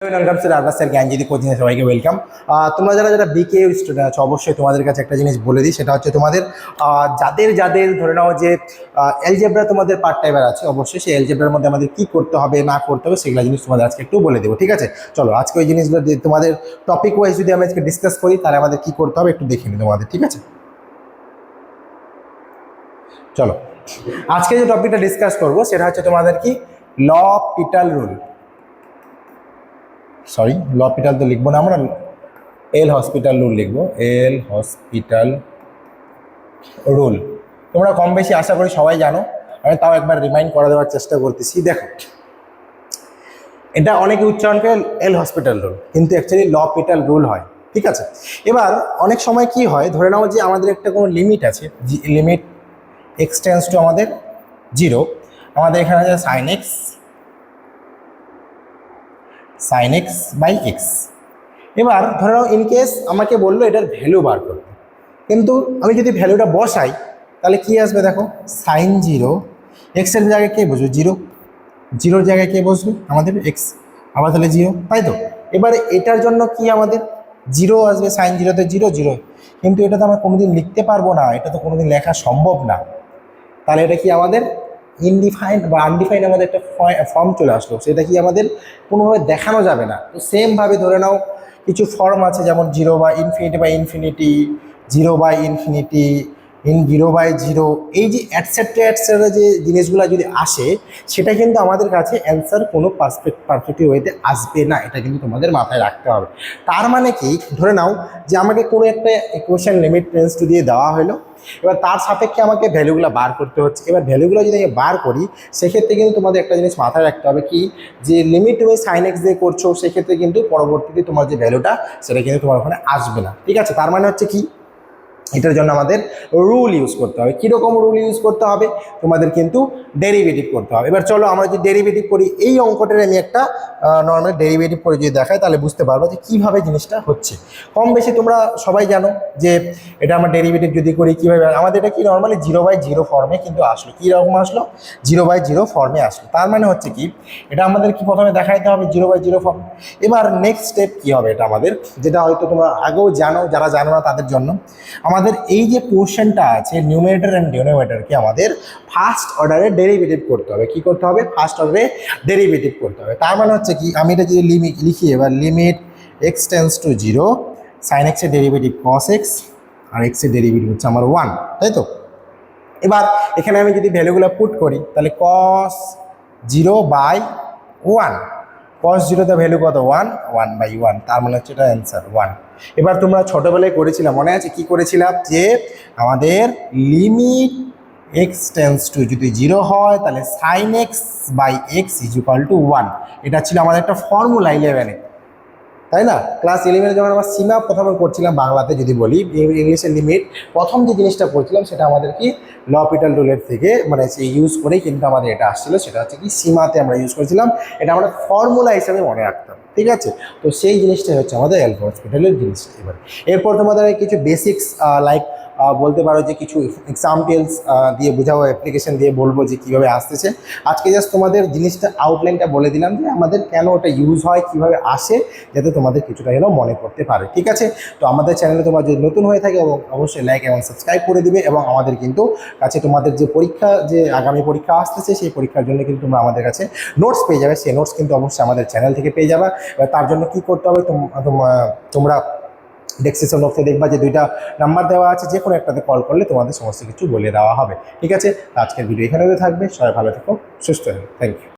Welcome sir, Abbas sir জ্ঞানজ্যোতি কোচিংয়ে সবাইকে welcome. তোমরা যারা যারা বিকে স্টুডেন্ট আছো, অবশ্যই তোমাদের কাছে একটা জিনিস বলে দিই, সেটা হচ্ছে তোমাদের যাদের যাদের ধরে নাও যে অ্যালজেব্রা তোমাদের পার্ট টাইমার আছে, অবশ্যই সেই অ্যালজেব্রার মধ্যে আমাদের কী করতে হবে না করতে হবে সেগুলো জিনিস তোমাদের আজকে একটু বলে দেবো, ঠিক আছে? চলো আজকে ওই জিনিসগুলো তোমাদের টপিক ওয়াইজ যদি আমি আজকে ডিসকাস করি, তাহলে আমাদের কী করতে হবে একটু দেখে নিই তোমাদের, ঠিক আছে? চলো আজকে যে টপিকটা ডিসকাস করবো সেটা হচ্ছে তোমাদের কি পিটাল রুল। সরি, পিটাল তো লিখবো না, আমরা এল হসপিটাল রুল লিখবো। এল হসপিটাল রুল তোমরা কম বেশি আশা করি সবাই জানো, আমি তাও একবার রিমাইন্ড করে দেওয়ার চেষ্টা করতেছি। দেখো, এটা অনেকে উচ্চারণ করে এল হসপিটাল রুল, কিন্তু অ্যাকচুয়ালি পিটাল রুল হয়, ঠিক আছে? এবার অনেক সময় কি হয়, ধরে নাও যে আমাদের একটা কোনো লিমিট আছে, লিমিট এক্সটেন্স টু আমাদের 0, আমাদের এখানে আছে সাইন এক্স বাই এক্স। এবার ধরে নাও ইনকেস আমাকে বললো এটার ভ্যালু বার করতে, কিন্তু আমি যদি ভ্যালুটা বসাই তাহলে কি আসবে দেখো, সাইন 0, এক্সের জায়গায় কে বসবে 0, 0-র জায়গায় কে বসবে আমাদের এক্স, আবার তাহলে 0, তাই তো? এবারে এটার জন্য কি আমাদের 0 আসবে, সাইন 0-তে 0 0, কিন্তু এটা তো আমরা কোনোদিন লিখতে পারবো না, এটা তো কোনোদিন লেখা সম্ভব না। তাহলে এটা কি আমাদের ইনডিফাইন্ড বা আনডিফাইন্ড আমাদের একটা ফর্ম চলে আসলো, সেটা কি আমাদের কোনোভাবে দেখানো যাবে না। তো সেমভাবে ধরে নাও কিছু ফর্ম আছে, যেমন 0/ইনফিনিটি, 0/ইনফিনিটি, 0/0, এই যে অ্যাটসেট্রা যে জিনিসগুলো যদি আসে, সেটা কিন্তু আমাদের কাছে অ্যান্সার কোনো পারফেক্ট ওয়েতে আসবে না, এটা কিন্তু তোমাদের মাথায় রাখতে হবে। তার মানে কি, ধরে নাও যে আমাকে কোনো একটা ইকুয়েশন লিমিট টেন্স টু দিয়ে দেওয়া হলো, এবার তার সাপেক্ষে আমাকে ভ্যালুগুলো বার করতে হচ্ছে। এবার ভ্যালুগুলো যদি আমি বার করি, সেক্ষেত্রে কিন্তু তোমাদের একটা জিনিস মাথায় রাখতে হবে কি, যে লিমিট তুমি সাইন এক্স দিয়ে করছো, সেক্ষেত্রে কিন্তু পরবর্তীতে তোমার যে ভ্যালুটা সেটা কিন্তু তোমার ওখানে আসবে না, ঠিক আছে? তার মানে হচ্ছে কি, এটার জন্য আমাদের রুল ইউজ করতে হবে। কীরকম রুল ইউজ করতে হবে, তোমাদের কিন্তু ডেরিভেটিভ করতে হবে। এবার চলো আমরা যদি ডেরিভেটিভ করি, এই অঙ্কটার আমি একটা নর্মাল ডেরিভেটিভ করে যদি দেখাই, তাহলে বুঝতে পারবো যে কীভাবে জিনিসটা হচ্ছে। কম বেশি তোমরা সবাই জানো যে এটা আমরা ডেরিভেটিভ যদি করি কীভাবে, আমাদের এটা কি নর্মালি 0/0 ফর্মে কিন্তু আসলো। কীরকম আসলো, 0/0 ফর্মে আসলো। তার মানে হচ্ছে কি, এটা আমাদের কি প্রথমে দেখাইতে হবে 0/0 ফর্ম। এবার নেক্সট স্টেপ কী হবে, এটা আমাদের, যেটা হয়তো তোমরা আগেও জানো, যারা জানো না তাদের জন্য, আমাদের এই যে পোর্শনটা আছে নিউমারেটর অ্যান্ড ডিনোমিনেটরকে আমাদের ফার্স্ট অর্ডারে ডেরিভেটিভ করতে হবে। কি করতে হবে, ফার্স্ট অর্ডারে ডেরিভেটিভ করতে হবে। তার মানে হচ্ছে কি, আমি এটা যদি লিখি, এবার limit x tends to 0, sine এক্সের ডেরিভেটিভ কস এক্স, আর এক্সের ডেরিভেটিভ হচ্ছে আমার 1, তাই তো? এবার এখানে আমি যদি ভ্যালুগুলো পুট করি, তাহলে cos 0/1, cos 0-তে ভ্যালু কত, 1/1, তার মানে হচ্ছে এটা অ্যান্সার 1। এবার তোমরা ছোটোবেলায় করেছিলাম, মনে আছে কি করেছিলাম, যে আমাদের লিমিট এক্স টেন্স টু যদি 0 হয়, তাহলে sine x by x equal to 1। এটা ছিল আমাদের একটা ফর্মুলা 11-এ, তাই না? ক্লাস 11-এ যখন আমরা সীমা প্রথমে করছিলাম বাংলাতে, যদি বলি ইংলিশের লিমিট, প্রথম যে জিনিসটা করছিলাম সেটা আমাদের কি পিটাল রুলের থেকে, মানে সেই ইউজ করেই কিন্তু আমাদের এটা আসছিলো, সেটা হচ্ছে কি সীমাতে আমরা ইউজ করেছিলাম, এটা আমরা ফর্মুলা হিসাবে মনে রাখতাম, ঠিক আছে? তো সেই জিনিসটাই হচ্ছে আমাদের এল হসপিটালের জিনিসটা। এরপর তোমাদের কিছু বেসিক্স লাইক বলতে পারো যে কিছু এক্সাম্পলস দিয়ে বোঝাবো, অ্যাপ্লিকেশন দিয়ে বলবো যে কীভাবে আসতেছে। আজকে জাস্ট তোমাদের জিনিসটা আউটলাইনটা বলে দিলাম যে আমাদের কেন ওটা ইউজ হয়, কীভাবে আসে, যাতে তোমাদের কিছুটা যেন মনে করতে পারে, ঠিক আছে? তো আমাদের চ্যানেলে তোমরা যদি নতুন হয়ে থাকে, এবং অবশ্যই লাইক এবং সাবস্ক্রাইব করে দিবে। এবং আমাদের কিন্তু কাছে তোমাদের যে পরীক্ষা, যে আগামী পরীক্ষা আসতেছে, সেই পরীক্ষার জন্য কিন্তু তোমরা আমাদের কাছে নোটস পেয়ে যাবে। সেই নোটস কিন্তু অবশ্যই আমাদের চ্যানেল থেকে পেয়ে যাবে। এবার তার জন্য কী করতে হবে, তোমরা ডেসক্রিপশন বক্সে দেখবা যে 2টা নাম্বার দেওয়া আছে, যে কোনো একটাতে কল করলে তোমাদের সমস্ত কিছু বলে দেওয়া হবে, ঠিক আছে? আজকের ভিডিও এখানে থাকবে। সবাই ভালো থেকো, সুস্থ থেকো, থ্যাংক ইউ।